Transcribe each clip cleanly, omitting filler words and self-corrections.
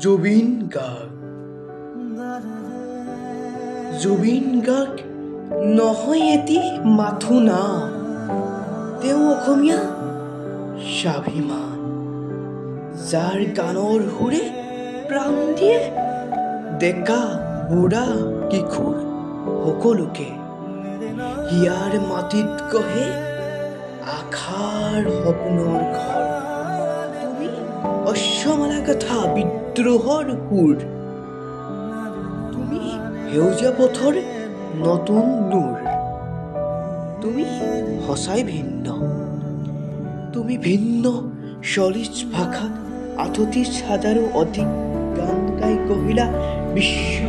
জুবিন গাৰ্গ। জুবিন গাৰ্গ নহয় এটি মাথো নাম, তেওঁ অসমীয়া স্বাভিমান, যাৰ গানৰ সুৰে প্ৰাণ দিয়ে ডেকা বুঢ়া কিশোৰ সকলোকে। হিয়াৰ মাটিত গঢ়ে আশাৰ সপোনৰ ঘৰ, তুমি অশ্বমালা কথা বিদ্ৰোহৰ সুৰ, তুমি সেউজীয়া পথৰ নতুন নূৰ। তুমি সঁচাই ভিন্ন, তুমি ভিন্ন 40 ভাষাত 38,000ৰো অধিক গান গাই গঢ়িলা বিশ্ব।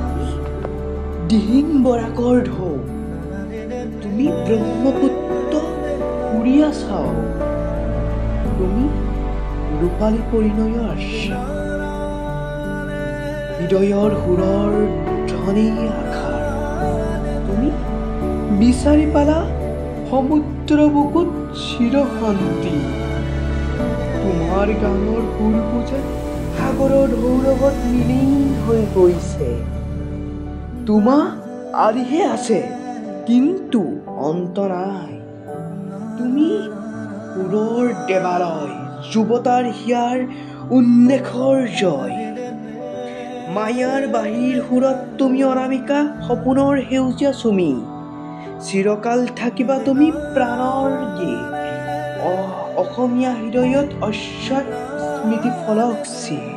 তুমি দিহিং বৰাকৰ ঢৌ, তুমি ব্ৰহ্মপুত্ৰ উৰিয়া চাও, তুমি ৰূপালী পৰিণয়ৰ আশা, হৃদয়ৰ সুৰৰ ধ্বনি আশাৰ। তুমি বিচাৰি পালা সমুদ্ৰ বুকুত চিৰশান্তি, তোমাৰ গানৰ সুৰ বুজে সাগৰৰ ঢৌৰ লগত মিলিন হৈ গৈছে। তোমাৰ আদিহে আছে কিন্তু অন্ত নাই, তুমি সুৰৰ দেৱালয়, যুৱতাৰ হিয়াৰ উন্মেষৰ জয়। মায়াৰ বাঁহীৰ সুৰত তুমি অনামিকা সপোনৰ সেউজীয়া চুমি, চিৰকাল থাকিবা তুমি প্ৰাণৰ গীত, অসমীয়া হৃদয়ত অশ্বত স্মৃতি ফলক চিন।